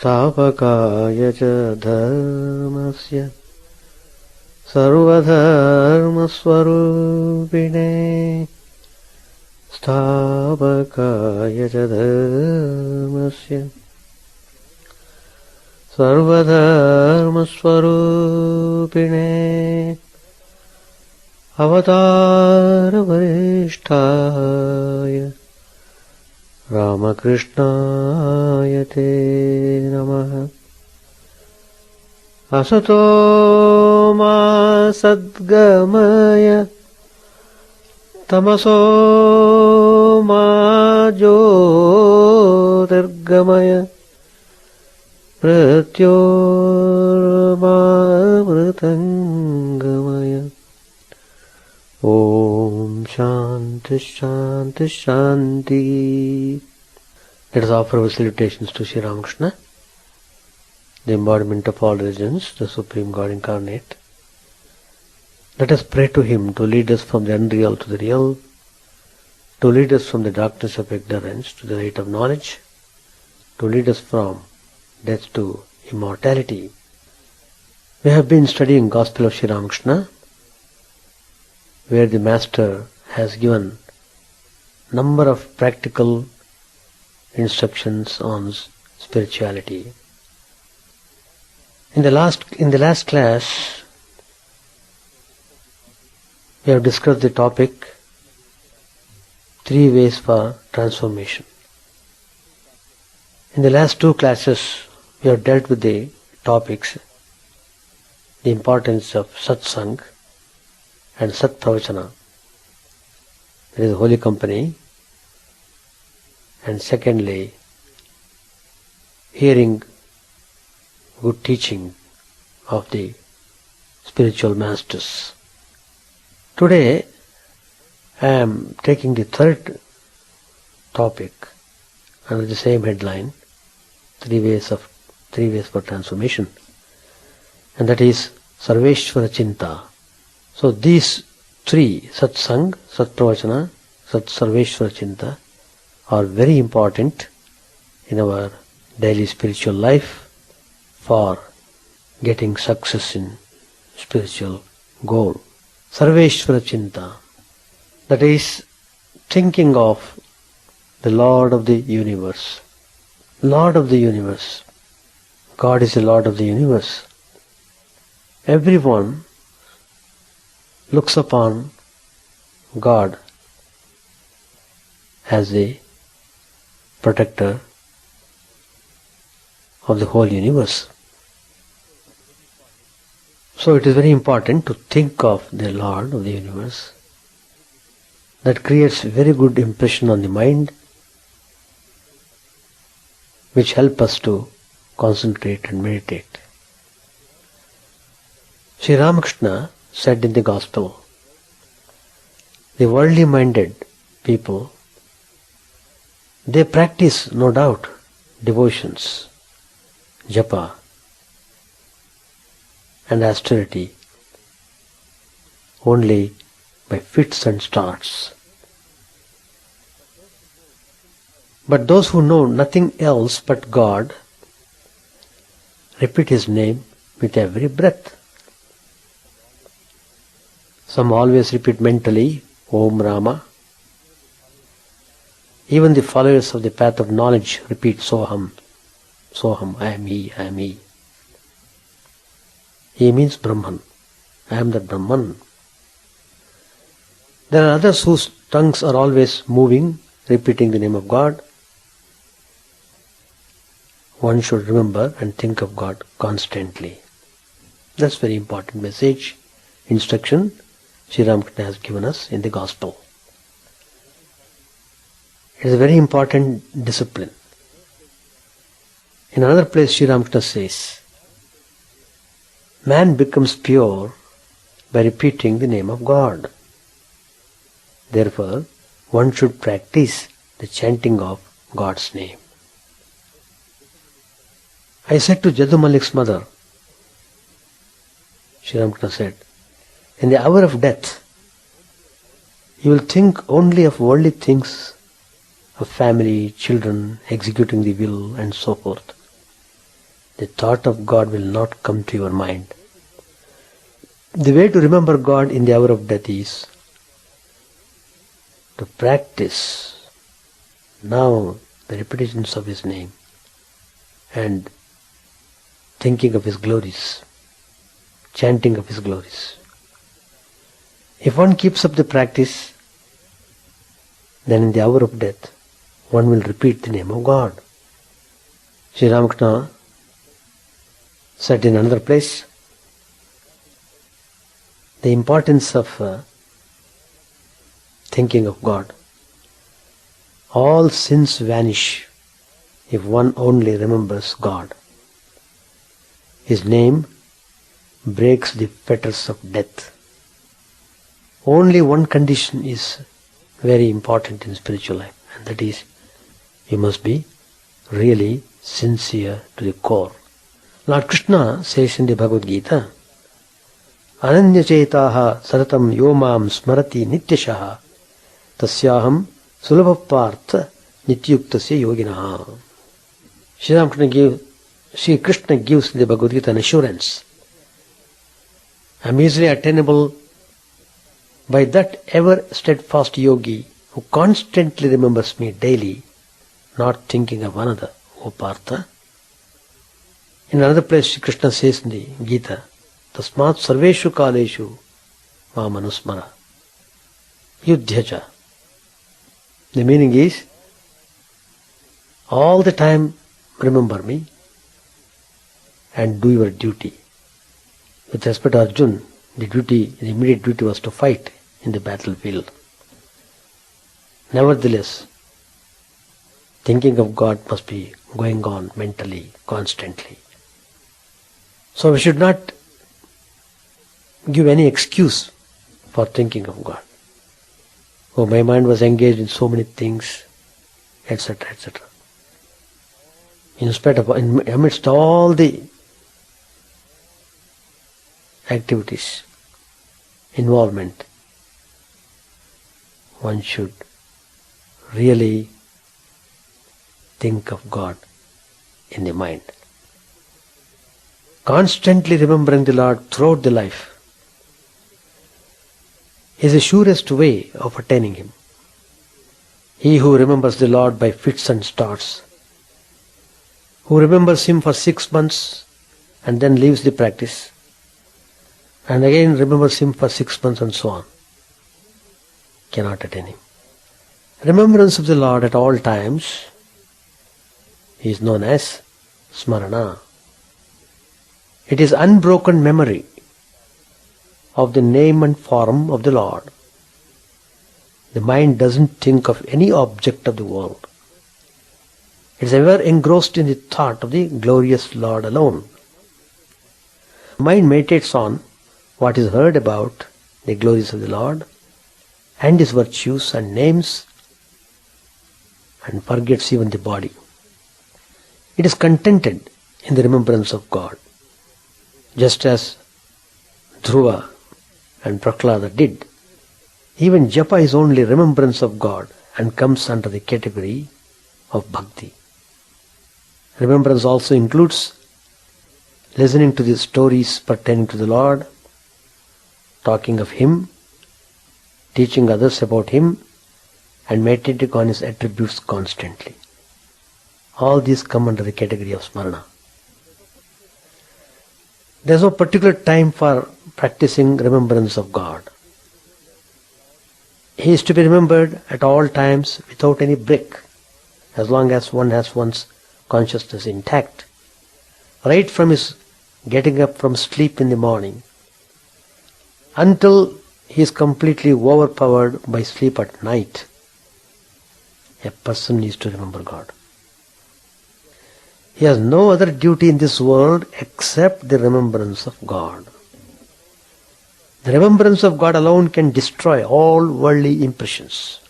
स्थापकाय च धर्मस्य सर्वधर्मस्वरूपिणे स्थापकाय च धर्मस्य सर्वधर्मस्वरूपिणे अवतारवरिष्ठाय रामकृष्णाय ते नमः। असतो मा सद्गमय तमसो मा ज्योतिर्गमय मृत्योर्मामृतङ्गमय। Om Shanti Shanti Shanti. Let us offer our salutations to Sri Ramakrishna, the embodiment of all religions, the Supreme God incarnate. Let us pray to Him to lead us from the unreal to the real, to lead us from the darkness of ignorance to the light of knowledge, to lead us from death to immortality. We have been studying Gospel of Sri Ramakrishna, where the Master has given number of practical instructions on spirituality. In the last class, we have discussed the topic 3 ways for transformation. In the last 2 classes, we have dealt with the topics, the importance of satsang and Sat Pravachana, that is holy company, and secondly, hearing good teaching of the spiritual masters. Today, I am taking the 3rd topic under the same headline, 3 ways for transformation, and that is Sarveshwara Chinta. So these 3, Satsang, Sat Pravachana, Sat Sarveshwara Chinta, are very important in our daily spiritual life for getting success in spiritual goal. Sarveshwara Chinta, that is thinking of the Lord of the universe. Lord of the universe. God is the Lord of the universe. Everyone looks upon God as the protector of the whole universe. So it is very important to think of the Lord of the universe. That creates very good impression on the mind, which help us to concentrate and meditate. Sri Ramakrishna said in the Gospel, the worldly minded people, they practice no doubt devotions, japa and austerity only by fits and starts. But those who know nothing else but God repeat His name with every breath. Some always repeat mentally, Om Rama. Even the followers of the path of knowledge repeat Soham, Soham, I am He, I am He. He means Brahman. I am that Brahman. There are others whose tongues are always moving, repeating the name of God. One should remember and think of God constantly. That's very important message, instruction Sri Ramakrishna has given us in the Gospel. It is a very important discipline. In another place Sri Ramakrishna says, man becomes pure by repeating the name of God. Therefore, one should practice the chanting of God's name. I said to Jaddu Malik's mother, Sri Ramakrishna said, in the hour of death, you will think only of worldly things, of family, children, executing the will and so forth. the thought of God will not come to your mind. The way to remember God in the hour of death is to practice now the repetitions of His name and thinking of His glories, chanting of His glories. If one keeps up the practice, then in the hour of death, one will repeat the name of God. Sri Ramakrishna said in another place, the importance of thinking of God. All sins vanish if one only remembers God. His name breaks the fetters of death. Only one condition is very important in spiritual life, and that is, you must be really sincere to the core. Lord Krishna says in the Bhagavad Gita, Ananyachetaha saratam yomam smarati nityashaha tasyaham sulabhapartha nityuktasya yoginaha. Sri Krishna gives in the Bhagavad Gita an assurance. I am easily attainable by that ever steadfast yogi who constantly remembers me daily, not thinking of another, O Partha. In another place, Sri Krishna says in the Gita, Tasmat sarveshu kaleshu mamanusmara yudhyacha. The meaning is, all the time remember me and do your duty. With respect to Arjuna, the immediate duty was to fight in the battlefield. Nevertheless, thinking of God must be going on mentally, constantly. So we should not give any excuse for thinking of God. Oh, my mind was engaged in so many things, etc., etc. Amidst all the activities, involvement, one should really think of God in the mind. Constantly remembering the Lord throughout the life is the surest way of attaining Him. He who remembers the Lord by fits and starts, who remembers Him for 6 months and then leaves the practice, and again remembers Him for 6 months and so on, cannot attain Him. Remembrance of the Lord at all times is known as smarana. It is unbroken memory of the name and form of the Lord. The mind doesn't think of any object of the world. It is ever engrossed in the thought of the glorious Lord alone. The mind meditates on what is heard about the glories of the Lord and His virtues and names, and forgets even the body. It is contented in the remembrance of God, just as Dhruva and Prahlada did. Even japa is only remembrance of God and comes under the category of bhakti. Remembrance also includes listening to the stories pertaining to the Lord, talking of Him, teaching others about Him, and meditating on His attributes constantly. All these come under the category of smarana. There is no particular time for practicing remembrance of God. He is to be remembered at all times without any break, as long as one has one's consciousness intact. Right from his getting up from sleep in the morning until he is completely overpowered by sleep at night, a person needs to remember God. He has no other duty in this world except the remembrance of God. The remembrance of God alone can destroy all worldly impressions.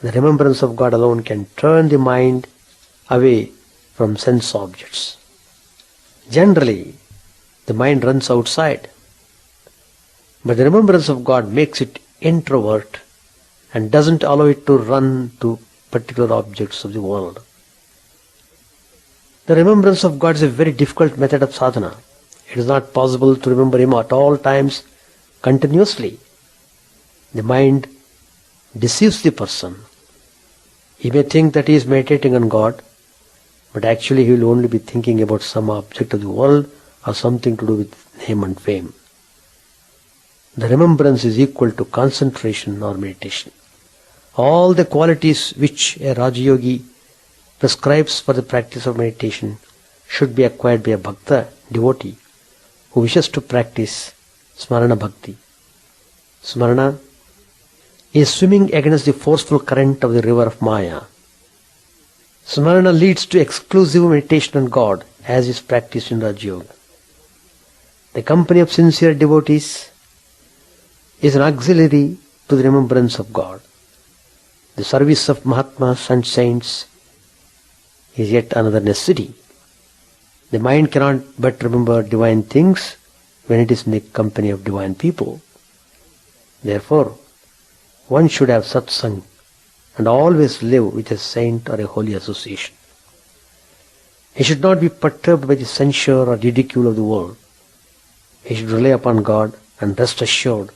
The remembrance of God alone can turn the mind away from sense objects. Generally, the mind runs outside, but the remembrance of God makes it introvert and doesn't allow it to run to particular objects of the world. The remembrance of God is a very difficult method of sadhana. It is not possible to remember Him at all times continuously. The mind deceives the person. He may think that he is meditating on God, but actually he will only be thinking about some object of the world or something to do with name and fame. The remembrance is equal to concentration or meditation. All the qualities which a Raja Yogi prescribes for the practice of meditation should be acquired by a bhakta, devotee, who wishes to practice smarana bhakti. Smarana is swimming against the forceful current of the river of Maya. Smarana leads to exclusive meditation on God as is practiced in Raja Yoga. The company of sincere devotees is an auxiliary to the remembrance of God. The service of Mahatmas and saints is yet another necessity. The mind cannot but remember divine things when it is in the company of divine people. Therefore, one should have satsang and always live with a saint or a holy association. He should not be perturbed by the censure or ridicule of the world. He should rely upon God and rest assured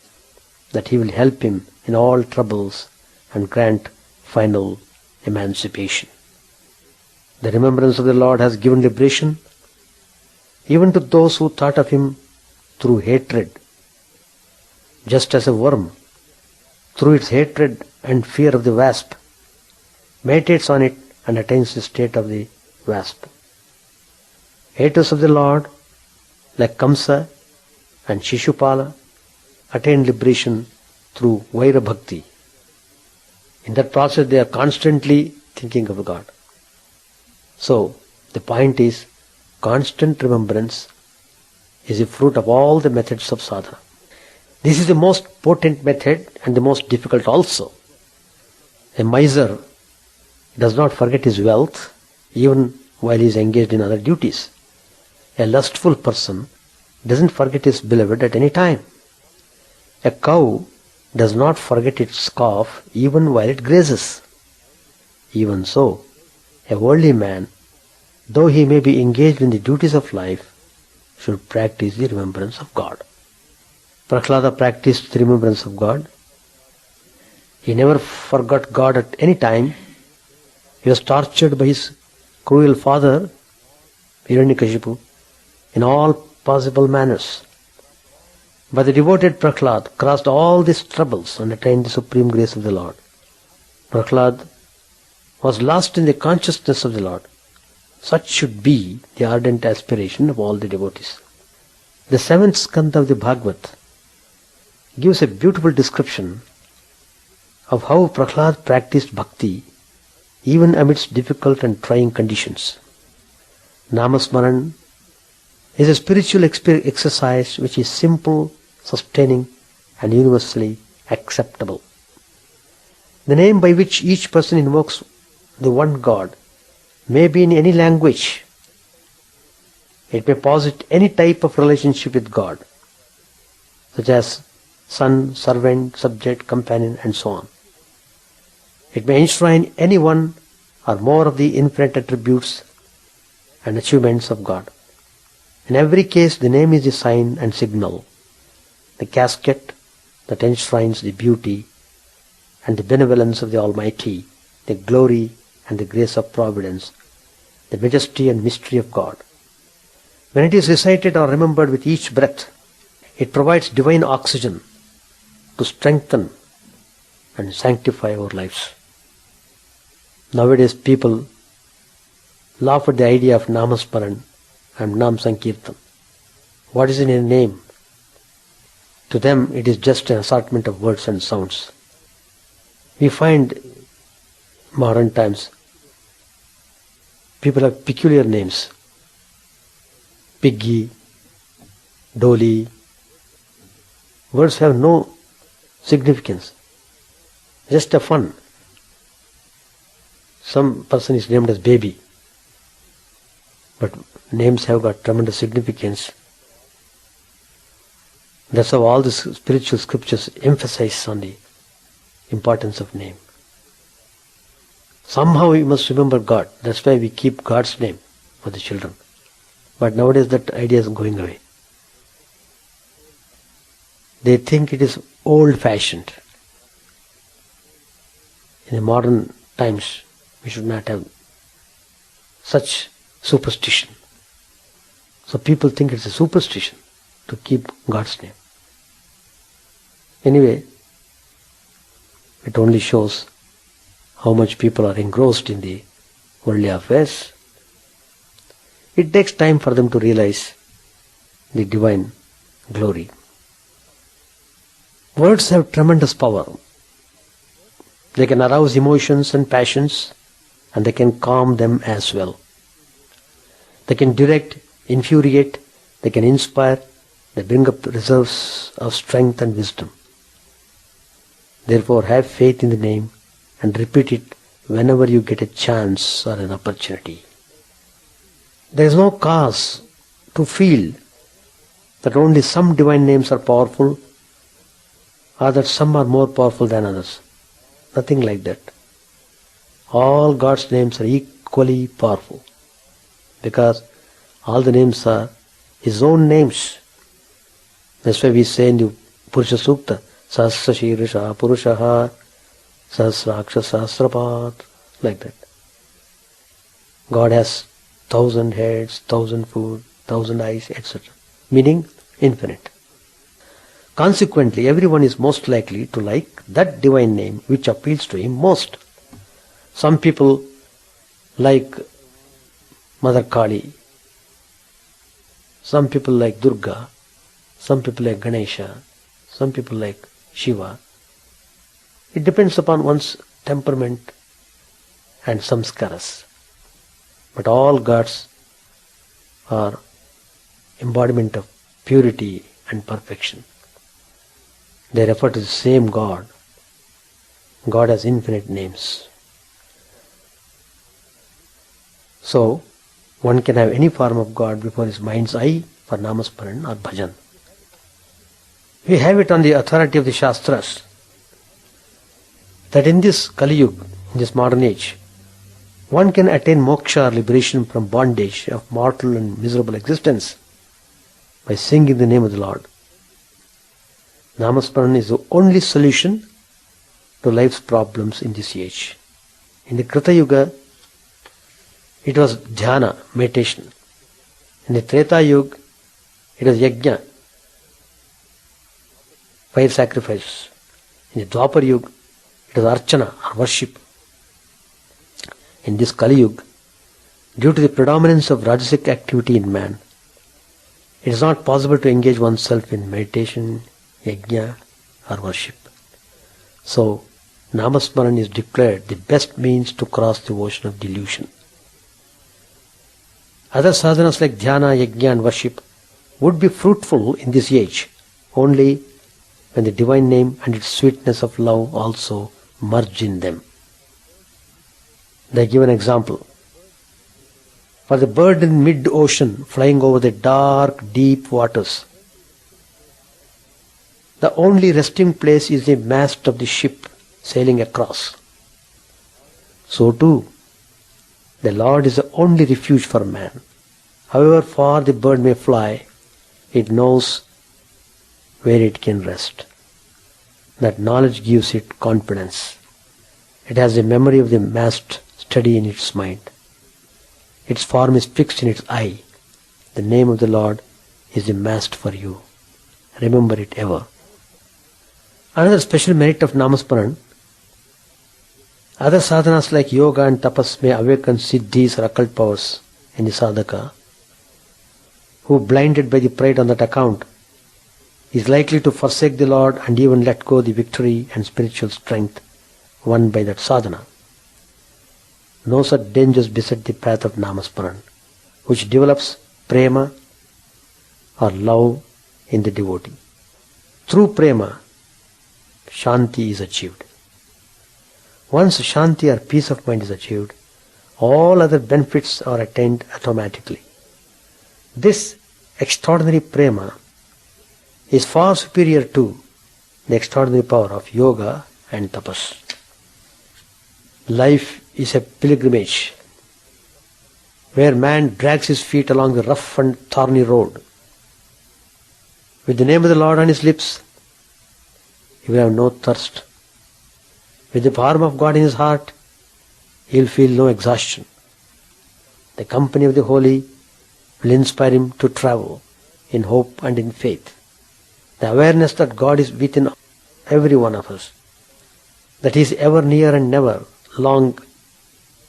that He will help him in all troubles and grant final emancipation. The remembrance of the Lord has given liberation even to those who thought of Him through hatred. Just as a worm, through its hatred and fear of the wasp, meditates on it and attains the state of the wasp. Haters of the Lord, like Kamsa and Shishupala, attain liberation through Vaira Bhakti. In that process they are constantly thinking of God. So, the point is, constant remembrance is the fruit of all the methods of sadhana. This is the most potent method and the most difficult also. A miser does not forget his wealth even while he is engaged in other duties. A lustful person doesn't forget his beloved at any time. A cow does not forget its calf even while it grazes. Even so, a worldly man, though he may be engaged in the duties of life, should practice the remembrance of God. Prahlada practiced the remembrance of God. He never forgot God at any time. He was tortured by his cruel father, Hiranyakashipu, in all possible manners. But the devoted Prahlad crossed all these troubles and attained the supreme grace of the Lord. Prahlad was lost in the consciousness of the Lord. Such should be the ardent aspiration of all the devotees. The 7th skanda of the Bhagavad gives a beautiful description of how Prahlad practiced bhakti even amidst difficult and trying conditions. Namasmaran is a spiritual exercise which is simple, sustaining and universally acceptable. The name by which each person invokes the one God may be in any language. It may posit any type of relationship with God, such as son, servant, subject, companion, and so on. It may enshrine any one or more of the infinite attributes and achievements of God. In every case, the name is the sign and signal, the casket that enshrines the beauty and the benevolence of the Almighty, the glory and the grace of providence, the majesty and mystery of God. When it is recited or remembered with each breath, it provides divine oxygen to strengthen and sanctify our lives. Nowadays people laugh at the idea of Namasmaran and Nam Sankirtan. What is in a name? To them it is just an assortment of words and sounds. We find modern times people have peculiar names. Piggy, Dolly. Words have no significance. Just a fun. Some person is named as baby. But names have got tremendous significance. That's how all the spiritual scriptures emphasize on the importance of name. Somehow we must remember God. That's why we keep God's name for the children. But nowadays that idea is going away. They think it is old-fashioned. In the modern times, we should not have such superstition. So people think it's a superstition to keep God's name. Anyway, it only shows how much people are engrossed in the worldly affairs. It takes time for them to realize the divine glory. Words have tremendous power. They can arouse emotions and passions, and they can calm them as well. They can direct, infuriate, they can inspire, they bring up reserves of strength and wisdom. Therefore, have faith in the name and repeat it whenever you get a chance or an opportunity. There is no cause to feel that only some divine names are powerful or that some are more powerful than others. Nothing like that. All God's names are equally powerful because all the names are His own names. That's why we say in the Purusha Sukta, Sahasra Shirisha Purushaha Sahasraksha Sahasrapat, like that. God has 1,000 heads, 1,000 foot, 1,000 eyes, etc. Meaning infinite. Consequently, everyone is most likely to like that divine name which appeals to him most. Some people like Mother Kali, some people like Durga, some people like Ganesha, some people like Shiva. It depends upon one's temperament and samskaras. But all gods are embodiment of purity and perfection. They refer to the same God. God has infinite names. So, one can have any form of God before his mind's eye for Namasmaran or Bhajan. We have it on the authority of the Shastras that in this Kali Yuga, in this modern age, one can attain moksha or liberation from bondage of mortal and miserable existence by singing the name of the Lord. Namasmaran is the only solution to life's problems in this age. In the Krita Yuga, it was dhyana, meditation. In the Treta Yuga, it was yajna, fire sacrifice. In the Dwapar Yuga, it was archana, or worship. In this Kali Yuga, due to the predominance of rajasic activity in man, it is not possible to engage oneself in meditation, yajna or worship. So, Namasmaran is declared the best means to cross the ocean of delusion. Other sadhanas like dhyana, yajna and worship would be fruitful in this age only when the divine name and its sweetness of love also merge in them. They give an example. For the bird in mid-ocean flying over the dark, deep waters, the only resting place is the mast of the ship sailing across. So too, the Lord is the only refuge for man. However far the bird may fly, it knows where it can rest. That knowledge gives it confidence. It has the memory of the mast steady in its mind. Its form is fixed in its eye. The name of the Lord is the mast for you. Remember it ever. Another special merit of Namasmaran, other sadhanas like yoga and tapas may awaken siddhis or occult powers in the sadhaka, who, blinded by the pride on that account, is likely to forsake the Lord and even let go the victory and spiritual strength won by that sadhana. No such dangers beset the path of Namasmaran, which develops prema or love in the devotee. Through prema, shanti is achieved. Once shanti or peace of mind is achieved, all other benefits are attained automatically. This extraordinary prema is far superior to the extraordinary power of yoga and tapas. Life is a pilgrimage. where man drags his feet along the rough and thorny road. With the name of the Lord on his lips, he will have no thirst. With the power of God in his heart, he will feel no exhaustion. The company of the holy will inspire him to travel in hope and in faith. The awareness that God is within every one of us, that he is ever near and never long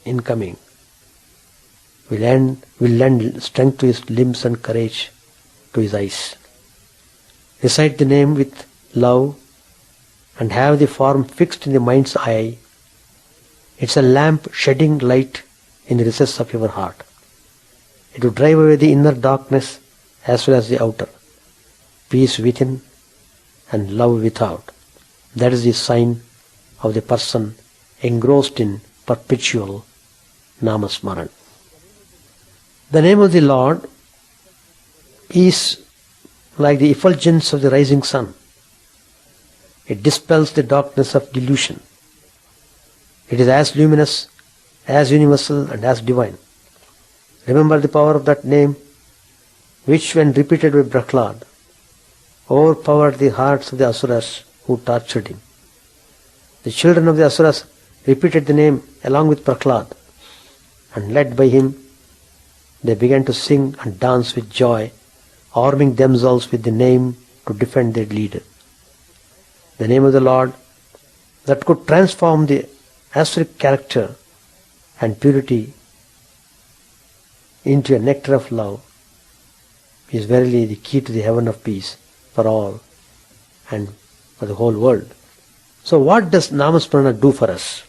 in coming, will lend strength to his limbs and courage to his eyes. Recite the name with love and have the form fixed in the mind's eye. It's a lamp shedding light in the recess of your heart. It will drive away the inner darkness as well as the outer. Peace within and love without. That is the sign of the person engrossed in perpetual Namasmaran. The name of the Lord is like the effulgence of the rising sun. It dispels the darkness of delusion. It is as luminous, as universal, and as divine. Remember the power of that name, which when repeated by Prahlad, overpowered the hearts of the Asuras who tortured him. The children of the Asuras repeated the name along with Prahlad, and led by him, they began to sing and dance with joy, arming themselves with the name to defend their leader. The name of the Lord that could transform the Asuric character and purity into a nectar of love is verily the key to the heaven of peace for all and for the whole world. So what does Namasmarana do for us?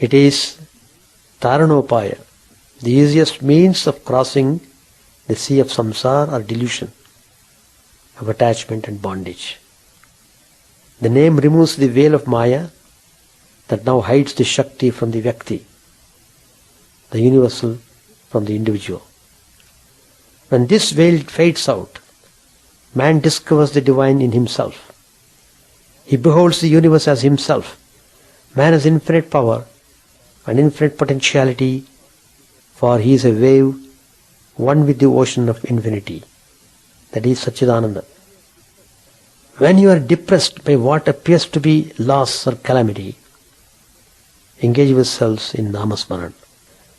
It is Taranopaya, the easiest means of crossing the sea of samsara or delusion, of attachment and bondage. The name removes the veil of Maya that now hides the Shakti from the Vyakti, the universal from the individual. When this veil fades out, man discovers the divine in himself. He beholds the universe as himself. Man has infinite power and infinite potentiality, for he is a wave, one with the ocean of infinity. That is Satchidananda. When you are depressed by what appears to be loss or calamity, engage yourselves in Namasmaran.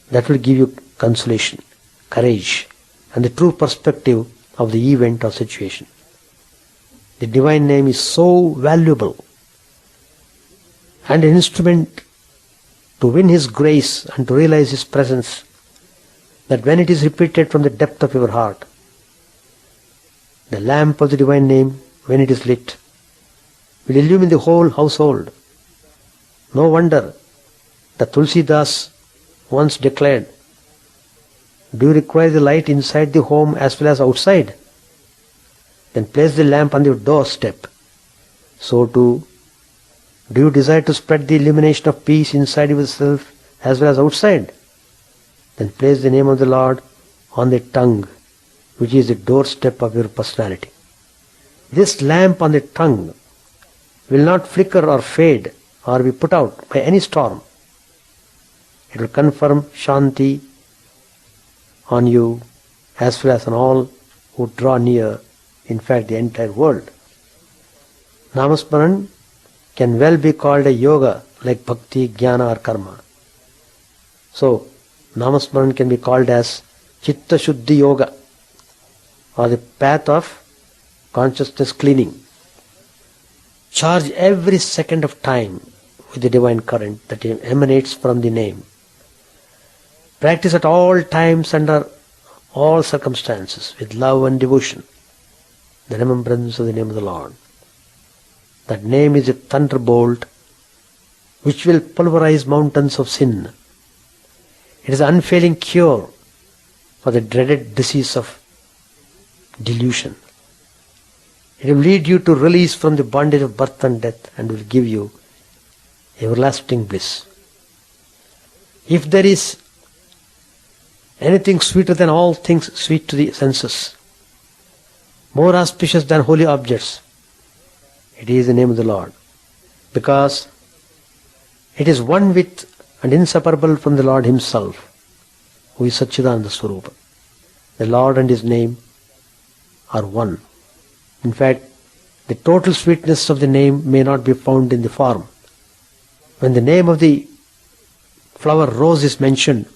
That will give you consolation, courage, and the true perspective of the event or situation. The divine name is so valuable and an instrument to win his grace and to realize his presence, that when it is repeated from the depth of your heart, the lamp of the divine name, when it is lit, will illumine the whole household. No wonder that Tulsidas once declared, "Do you require the light inside the home as well as outside? Then place the lamp on your doorstep. So too, do you desire to spread the illumination of peace inside yourself as well as outside? Then place the name of the Lord on the tongue, which is the doorstep of your personality." This lamp on the tongue will not flicker or fade or be put out by any storm. It will confirm Shanti on you as well as on all who draw near, in fact the entire world. Namasmaran can well be called a yoga like bhakti, jnana or karma. So, Namasmaran can be called as Chitta Shuddhi Yoga, or the path of consciousness cleaning. Charge every second of time with the divine current that emanates from the name. Practice at all times under all circumstances with love and devotion the remembrance of the name of the Lord. That name is a thunderbolt which will pulverize mountains of sin. It is an unfailing cure for the dreaded disease of delusion. It will lead you to release from the bondage of birth and death and will give you everlasting bliss. If there is anything sweeter than all things sweet to the senses, more auspicious than holy objects, it is the name of the Lord, because it is one with and inseparable from the Lord himself. who is Satchidananda Swarupa. The Lord and His name are one. In fact, the total sweetness of the name may not be found in the form. When the name of the flower rose is mentioned,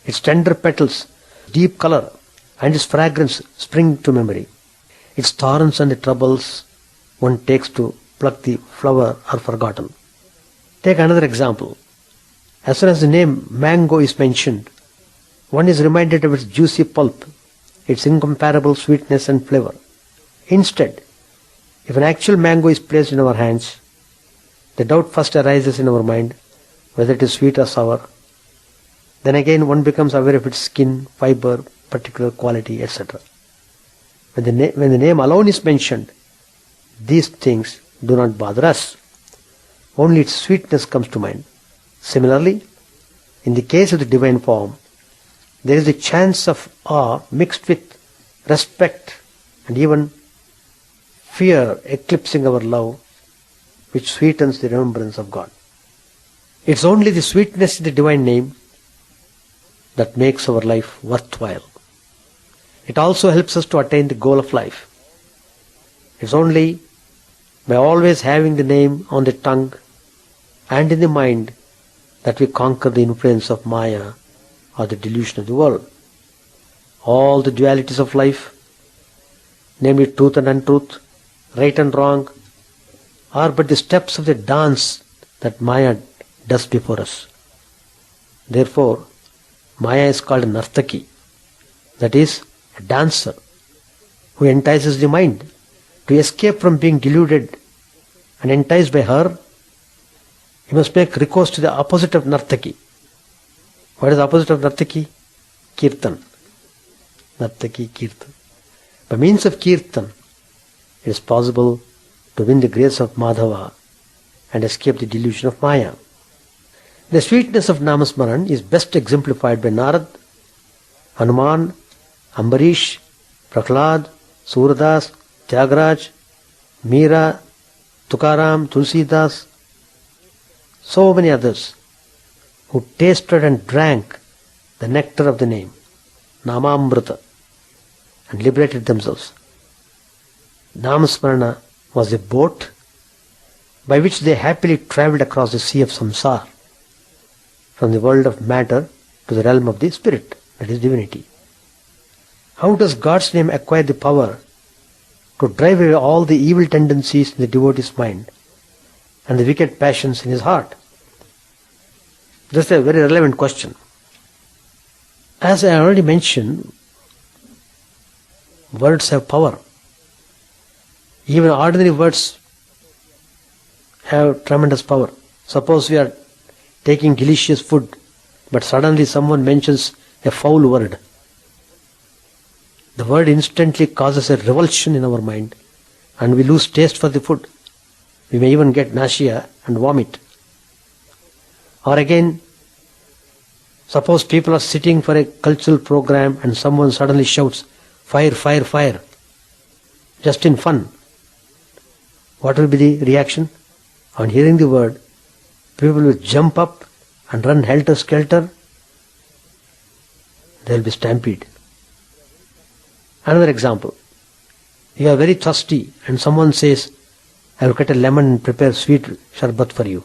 its tender petals, deep color, and its fragrance spring to memory. Its thorns and the troubles one takes to pluck the flower are forgotten. Take another example. As soon as the name mango is mentioned, one is reminded of its juicy pulp, its incomparable sweetness and flavor. Instead, if an actual mango is placed in our hands, the doubt first arises in our mind whether it is sweet or sour. Then again one becomes aware of its skin, fiber, particular quality, etc. When the name alone is mentioned, these things do not bother us. Only its sweetness comes to mind. Similarly, in the case of the divine form, there is a chance of awe mixed with respect and even fear eclipsing our love, which sweetens the remembrance of God. It's only the sweetness in the divine name that makes our life worthwhile. It also helps us to attain the goal of life. It's only by always having the name on the tongue and in the mind that we conquer the influence of Maya or the delusion of the world. All the dualities of life, namely truth and untruth, right and wrong, are but the steps of the dance that Maya does before us. Therefore, Maya is called a Nartaki, that is, a dancer who entices the mind. To escape from being deluded and enticed by her, you must make recourse to the opposite of Nartaki. What is the opposite of Nartaki? Kirtan. Nartaki, Kirtan. By means of Kirtan, it is possible to win the grace of Madhava and escape the delusion of Maya. The sweetness of Namasmaran is best exemplified by Narad, Hanuman, Ambarish, Prahlad, Suradas, Tyagaraj, Meera, Tukaram, Tulsidas, so many others who tasted and drank the nectar of the name, Namamrita, and liberated themselves. Namasmarana was a boat by which they happily travelled across the sea of samsara, from the world of matter to the realm of the spirit, that is divinity. How does God's name acquire the power to drive away all the evil tendencies in the devotee's mind and the wicked passions in his heart? This is a very relevant question. As I already mentioned, words have power. Even ordinary words have tremendous power. Suppose we are taking delicious food, but suddenly someone mentions a foul word. The word instantly causes a revulsion in our mind and we lose taste for the food. We may even get nausea and vomit. Or again, suppose people are sitting for a cultural program and someone suddenly shouts, "Fire, fire, fire," just in fun. What will be the reaction? On hearing the word, people will jump up and run helter-skelter. There will be stampede. Another example. You are very thirsty and someone says, "I will cut a lemon and prepare sweet sharbat for you."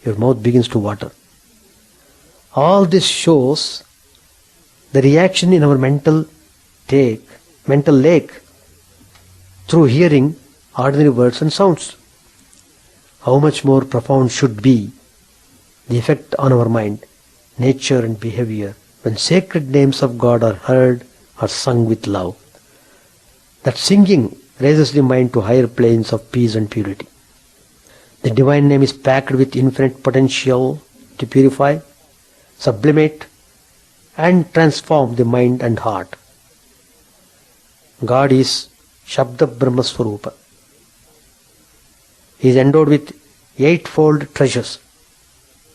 Your mouth begins to water. All this shows the reaction in our mental lake through hearing ordinary words and sounds. How much more profound should be the effect on our mind, nature and behavior when sacred names of God are heard or sung with love. That singing raises the mind to higher planes of peace and purity. The divine name is packed with infinite potential to purify, sublimate, and transform the mind and heart. God is Shabda Brahma Swarupa. He is endowed with eightfold treasures.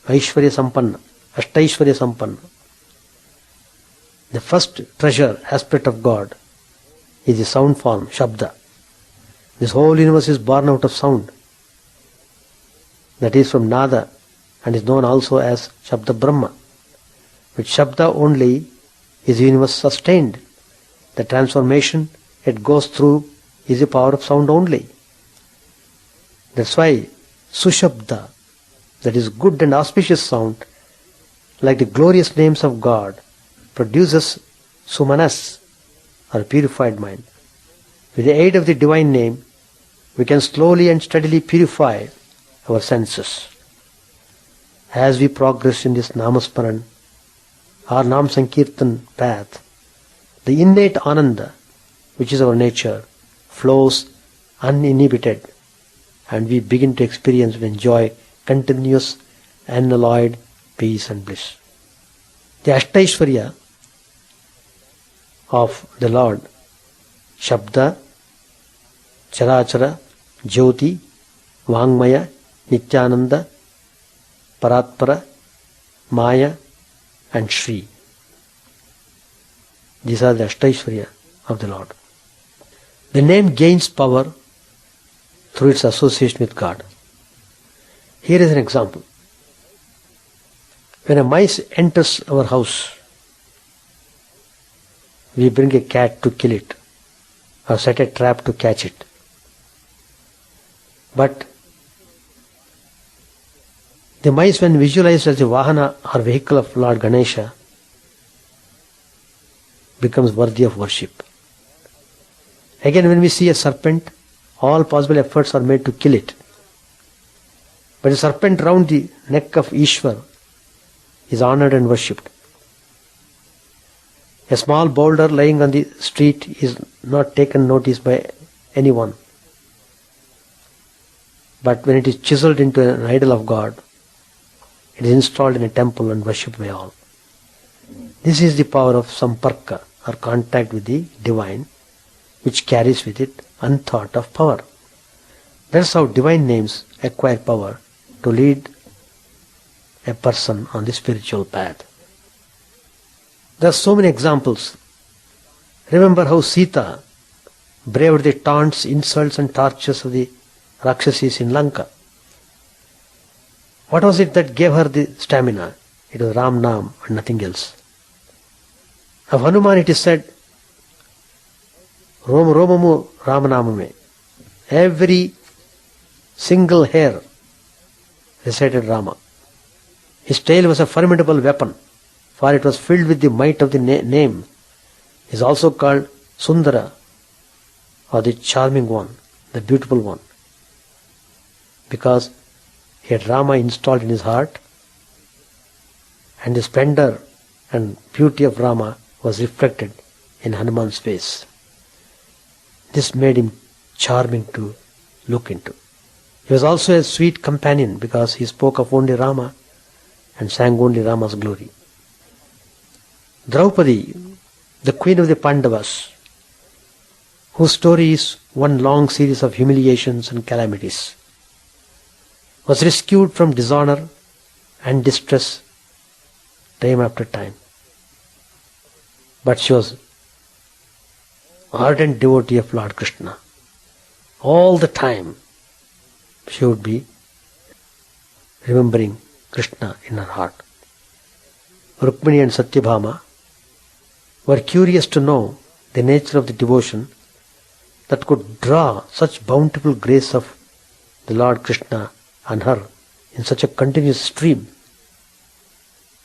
Aishwarya Sampanna, Ashtaishwarya Sampanna. The first treasure aspect of God is the sound form, Shabda. This whole universe is born out of sound. That is from Nada and is known also as Shabda Brahma. With Shabda only is the universe sustained. The transformation it goes through is the power of sound only. That's why Sushabda, that is good and auspicious sound, like the glorious names of God, produces Sumanas, or purified mind. With the aid of the divine name, we can slowly and steadily purify our senses. As we progress in this Namasmaran or Nam Sankirtan path, the innate Ananda, which is our nature, flows uninhibited, and we begin to experience and enjoy continuous, unalloyed peace and bliss. The Ashtaishwarya of the Lord, Shabda, Charachara, Jyoti, Vangmaya, Nityananda, Paratpara, Maya and Shri. These are the Ashtaishwarya of the Lord. The name gains power through its association with God. Here is an example. When a mice enters our house, we bring a cat to kill it or set a trap to catch it. But the mice, when visualized as the Vahana or vehicle of Lord Ganesha, becomes worthy of worship. Again, when we see a serpent, all possible efforts are made to kill it. But the serpent round the neck of Ishwar is honored and worshipped. A small boulder lying on the street is not taken notice by anyone. But when it is chiseled into an idol of God, it is installed in a temple and worshipped by all. This is the power of samparka, or contact with the divine, which carries with it unthought of power. That's how divine names acquire power to lead a person on the spiritual path. There are so many examples. Remember how Sita braved the taunts, insults and tortures of the Rakshasis in Lanka. What was it that gave her the stamina? It was Ram Nam and nothing else. Of Hanuman it is said, Rom Romamu Ramanamame. Every single hair recited Rama. His tail was a formidable weapon, for it was filled with the might of the name. He is also called Sundara, or the charming one, the beautiful one, because he had Rama installed in his heart, and the splendor and beauty of Rama was reflected in Hanuman's face. This made him charming to look into. He was also a sweet companion because he spoke of only Rama and sang only Rama's glory. Draupadi, the queen of the Pandavas, whose story is one long series of humiliations and calamities, was rescued from dishonor and distress time after time. But she was ardent devotee of Lord Krishna. All the time she would be remembering Krishna in her heart. Rukmini and Satyabhama were curious to know the nature of the devotion that could draw such bountiful grace of the Lord Krishna on her in such a continuous stream.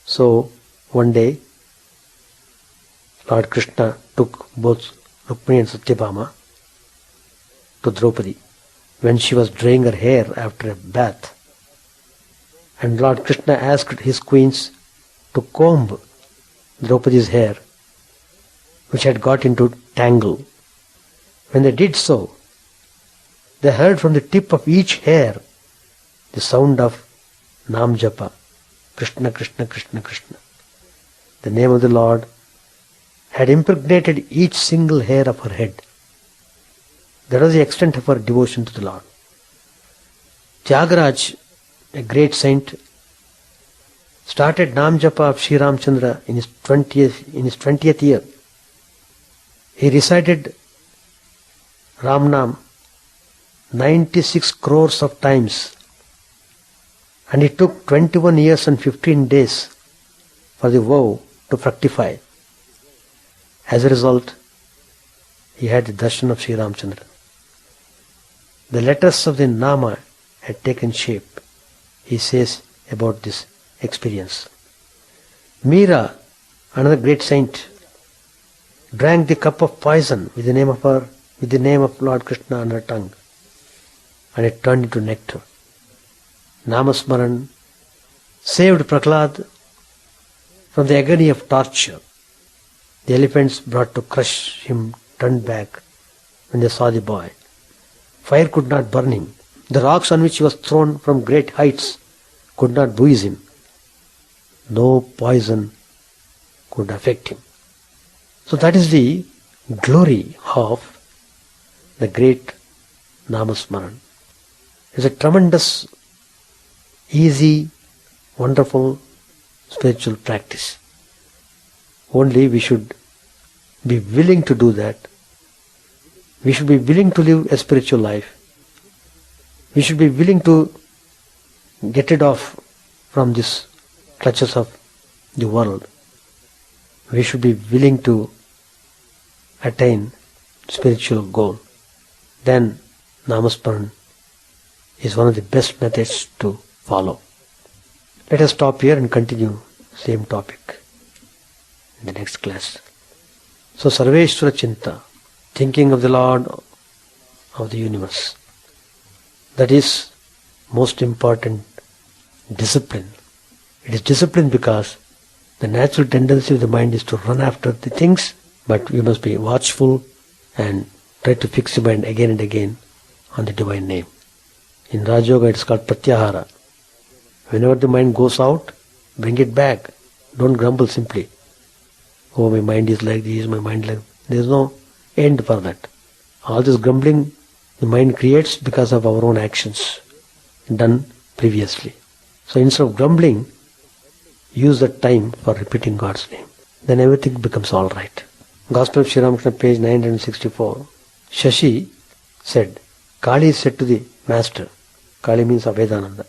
So one day Lord Krishna took both Rukmini and Satyabhama to Draupadi when she was drying her hair after a bath. And Lord Krishna asked his queens to comb Draupadi's hair, which had got into tangle. When they did so, they heard from the tip of each hair the sound of Nam Japa, Krishna, Krishna, Krishna, Krishna. The name of the Lord had impregnated each single hair of her head. That was the extent of her devotion to the Lord. Tyagaraj, a great saint, started Nam Japa of Sri Ramchandra in his 20th year. He recited Ram Nam 96 crores of times, and it took 21 years and 15 days for the vow to fructify. As a result, he had the darshan of Sri Ramchandra. The letters of the Nama had taken shape, he says about this experience. Meera, another great saint, drank the cup of poison with the name of Lord Krishna on her tongue, and it turned into nectar. Namasmaran saved Prahlad from the agony of torture. The elephants brought to crush him turned back when they saw the boy. Fire could not burn him. The rocks on which he was thrown from great heights could not bruise him. No poison could affect him. So that is the glory of the great Namasmaran. It's a tremendous, easy, wonderful spiritual practice. Only we should be willing to do that. We should be willing to live a spiritual life. We should be willing to get rid of from these clutches of the world. We should be willing to attain spiritual goal. Then Namasmaran is one of the best methods to follow. Let us stop here and continue same topic in the next class. So Sarveshwara Chinta, thinking of the Lord of the universe, that is most important discipline. It is discipline because the natural tendency of the mind is to run after the things, but we must be watchful and try to fix the mind again and again on the divine name. In Raj Yoga it is called Pratyahara. Whenever the mind goes out, bring it back. Don't grumble simply. Oh, my mind is like this, my mind like... There is no end for that. All this grumbling the mind creates because of our own actions done previously. So instead of grumbling, use that time for repeating God's name. Then everything becomes alright. Gospel of Sri Ramakrishna, page 964. Shashi said, Kali said to the master, Kali means Vivekananda,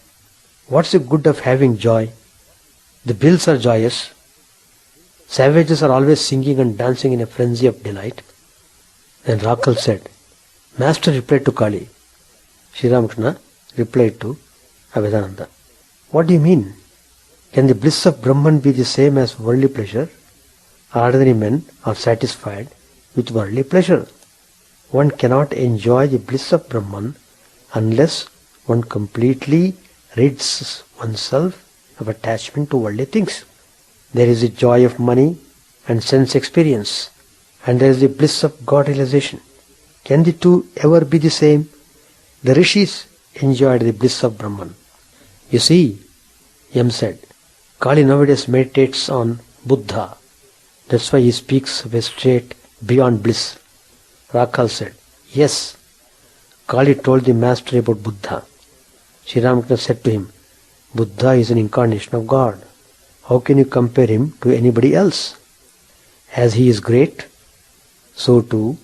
what's the good of having joy? The bills are joyous. Savages are always singing and dancing in a frenzy of delight. Then Rakal said, Master replied to Kali. Sri Ramakrishna replied to Vivekananda, what do you mean? Can the bliss of Brahman be the same as worldly pleasure? Ordinary men are satisfied with worldly pleasure. One cannot enjoy the bliss of Brahman unless one completely rids oneself of attachment to worldly things. There is the joy of money and sense experience, and there is the bliss of God realization. Can the two ever be the same? The rishis enjoyed the bliss of Brahman. You see, Yam said, Kali nowadays meditates on Buddha. That's why he speaks of a state beyond bliss. Rakal said, yes, Kali told the master about Buddha. Sri Ramakrishna said to him, Buddha is an incarnation of God. How can you compare him to anybody else? As he is great, so too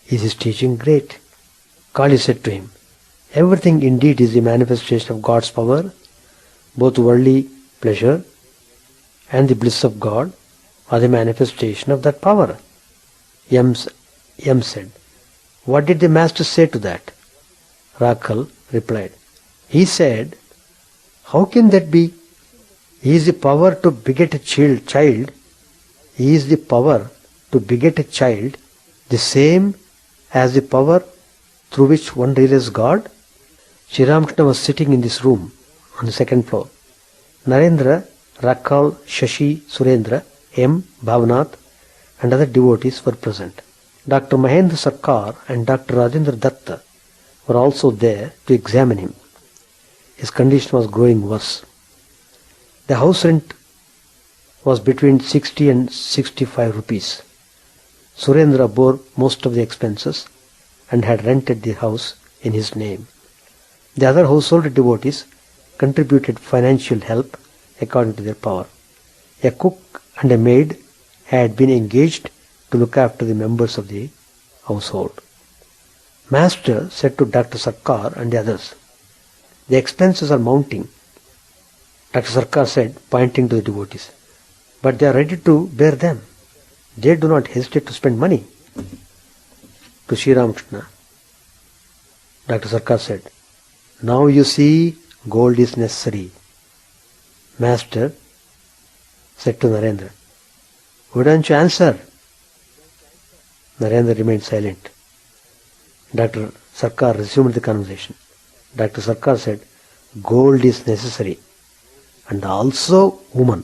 is his teaching great. Kali said to him, everything indeed is the manifestation of God's power, both worldly pleasure and the bliss of God are the manifestation of that power. Yam said, what did the master say to that? Rakal replied, he said, how can that be? He is the power to beget a child. He is the power to beget a child, the same as the power through which one realizes God. Sri Ramakrishna was sitting in this room on the second floor. Narendra, Rakal, Shashi, Surendra, M. Bhavanath and other devotees were present. Dr. Mahendra Sarkar and Dr. Rajendra Datta were also there to examine him. His condition was growing worse. The house rent was between 60 and 65 rupees. Surendra bore most of the expenses and had rented the house in his name. The other household devotees contributed financial help according to their power. A cook and a maid had been engaged to look after the members of the household. Master said to Dr. Sarkar and the others, the expenses are mounting. Dr. Sarkar said, pointing to the devotees, but they are ready to bear them. they do not hesitate to spend money. To Sri Ramakrishna, Dr. Sarkar said, now you see gold is necessary. Master said to Narendra, why don't you answer? Narendra remained silent. Dr. Sarkar resumed the conversation. Dr. Sarkar said, gold is necessary and also woman.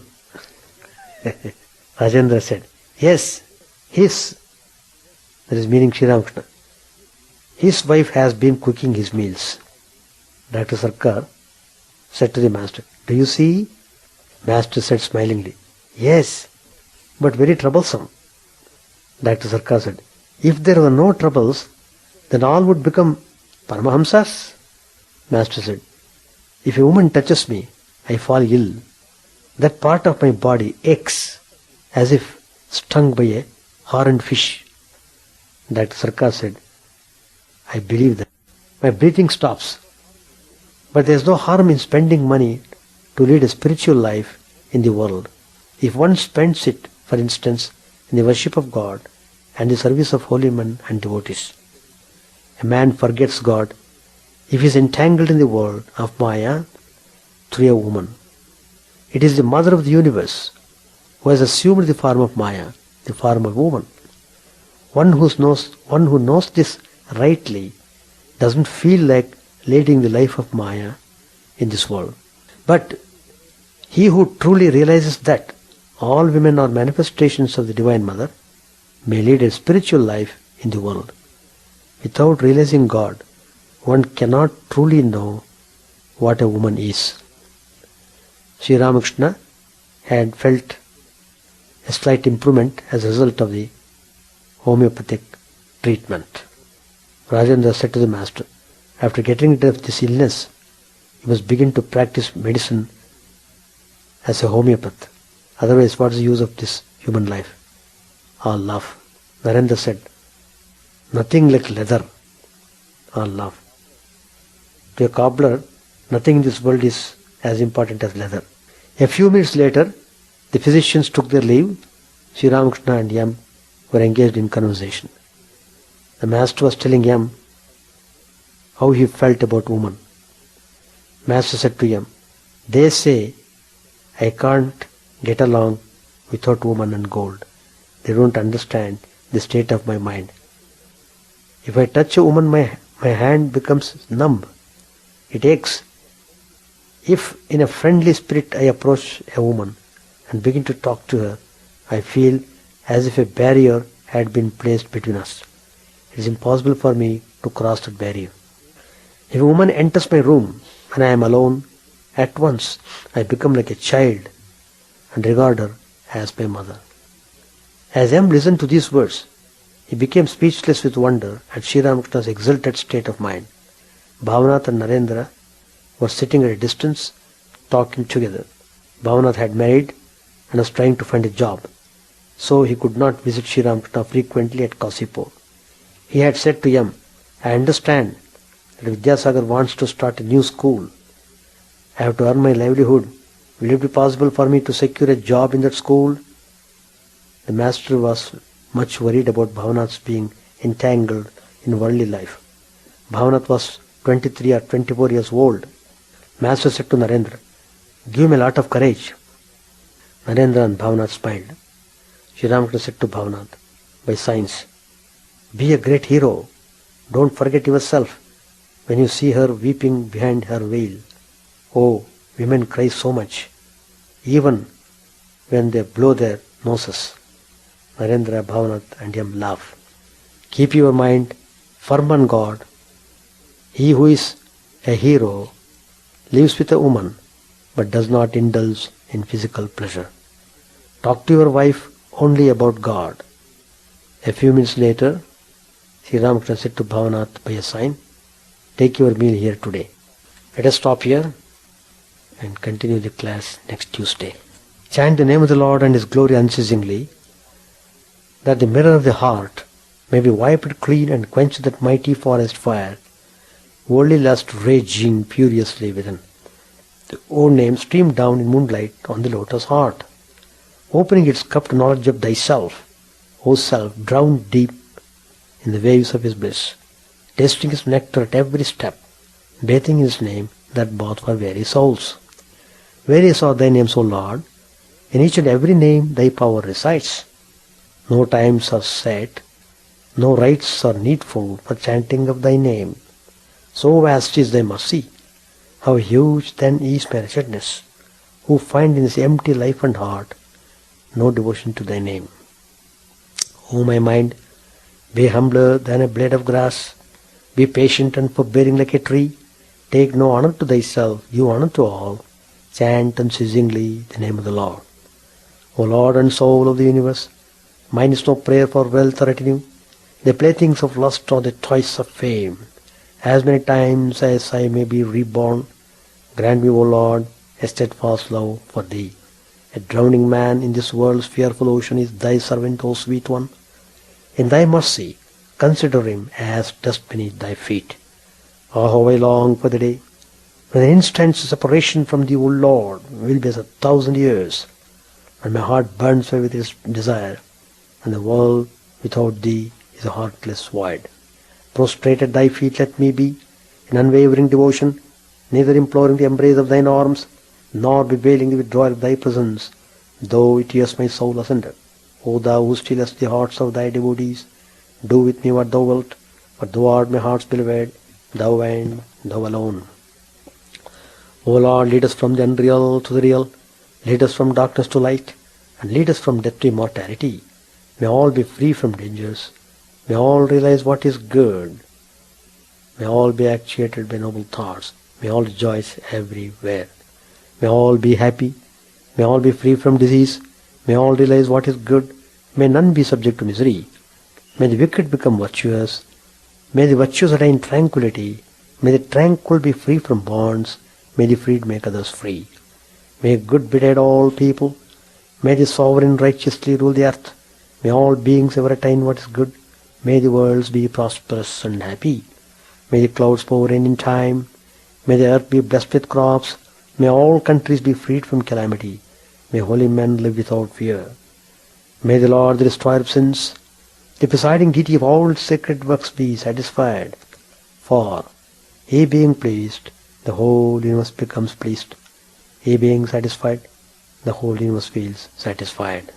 Rajendra said, yes, his, that is meaning Sri Ramakrishna, his wife has been cooking his meals. Dr. Sarkar said to the master, do you see? Master said smilingly, yes, but very troublesome. Dr. Sarkar said, if there were no troubles, then all would become Paramahamsas. Master said, if a woman touches me, I fall ill. That part of my body aches as if stung by a horned fish. Dr. Sarkar said, I believe that. My breathing stops. But there is no harm in spending money to lead a spiritual life in the world. If one spends it, for instance, in the worship of God and the service of holy men and devotees. A man forgets God if he is entangled in the world of Maya through a woman. It is the mother of the universe who has assumed the form of Maya, the form of woman. One who knows this rightly doesn't feel like leading the life of Maya in this world. But he who truly realizes that all women are manifestations of the Divine Mother may lead a spiritual life in the world. Without realizing God, one cannot truly know what a woman is. Sri Ramakrishna had felt a slight improvement as a result of the homeopathic treatment. Rajendra said to the master, after getting rid of this illness, you must begin to practice medicine as a homeopath. Otherwise, what is the use of this human life? All love. Narendra said, nothing like leather. All love. To a cobbler, nothing in this world is as important as leather. A few minutes later, the physicians took their leave. Sri Ramakrishna and Yam were engaged in conversation. The master was telling Yam how he felt about woman. Master said to Yam, they say I can't get along without woman and gold. They don't understand the state of my mind. If I touch a woman, my hand becomes numb. It aches. If in a friendly spirit I approach a woman and begin to talk to her, I feel as if a barrier had been placed between us. It is impossible for me to cross that barrier. If a woman enters my room and I am alone, at once I become like a child and regard her as my mother. As M listened to these words, he became speechless with wonder at Sri Ramakrishna's exalted state of mind. Bhavanath and Narendra were sitting at a distance, talking together. Bhavanath had married and was trying to find a job, so he could not visit Sri Ramakrishna frequently at Kasipur. He had said to Yam, I understand that Vidyasagar wants to start a new school. I have to earn my livelihood. Will it be possible for me to secure a job in that school? The master was much worried about Bhavanath being entangled in worldly life. Bhavanath was 23 or 24 years old. Master said to Narendra, give him a lot of courage. Narendra and Bhavanath smiled. Sri Ramakrishna said to Bhavanath, by signs, be a great hero. Don't forget yourself when you see her weeping behind her veil. Oh, women cry so much, even when they blow their noses. Narendra, Bhavanath and Yam laugh. Keep your mind firm on God. He who is a hero lives with a woman but does not indulge in physical pleasure. Talk to your wife only about God. A few minutes later, Sri Ramakrishna said to Bhavanath by a sign, take your meal here today. Let us stop here and continue the class next Tuesday. Chant the name of the Lord and His glory unceasingly, that the mirror of the heart may be wiped clean and quench that mighty forest fire, worldly lust raging furiously within. The old name streamed down in moonlight on the lotus heart, opening its cup to knowledge of thyself, O self, drown deep in the waves of His bliss, tasting His nectar at every step, bathing in His name that bath for weary souls. Various are Thy names, O Lord. In each and every name Thy power resides. No times are set, no rites are needful for chanting of Thy name. So vast is Thy mercy, how huge then is my wretchedness, who find in this empty life and heart no devotion to Thy name. O my mind, be humbler than a blade of grass, be patient and forbearing like a tree, take no honor to thyself, give honor to all, chant unceasingly the name of the Lord. O Lord and soul of the universe, mine is no prayer for wealth or retinue, the playthings of lust or the toys of fame. As many times as I may be reborn, grant me, O Lord, a steadfast love for Thee. A drowning man in this world's fearful ocean is Thy servant, O sweet one. In Thy mercy, consider him as dust beneath Thy feet. Oh, how I long for the day when an instant's separation from Thee, O Lord, will be as 1,000 years, and my heart burns with its desire, and the world without Thee is a heartless void. Prostrate at Thy feet let me be, in unwavering devotion, neither imploring the embrace of Thine arms, nor bewailing the withdrawal of Thy presence, though it tears my soul asunder. O Thou who stillest the hearts of Thy devotees, do with me what Thou wilt, for Thou art my heart's beloved, Thou and Thou alone. O Lord, lead us from the unreal to the real, lead us from darkness to light, and lead us from death to immortality. May all be free from dangers, may all realize what is good, may all be actuated by noble thoughts, may all rejoice everywhere. May all be happy, may all be free from disease, may all realize what is good, may none be subject to misery. May the wicked become virtuous, may the virtuous attain tranquility, may the tranquil be free from bonds, may the freed make others free. May good betide all people, may the sovereign righteously rule the earth, may all beings ever attain what is good, may the worlds be prosperous and happy, may the clouds pour rain in time, may the earth be blessed with crops, may all countries be freed from calamity, may holy men live without fear. May the Lord, the destroyer of sins, the presiding deity of all sacred works, be satisfied. For, He being pleased, the whole universe becomes pleased. He being satisfied, the whole universe feels satisfied.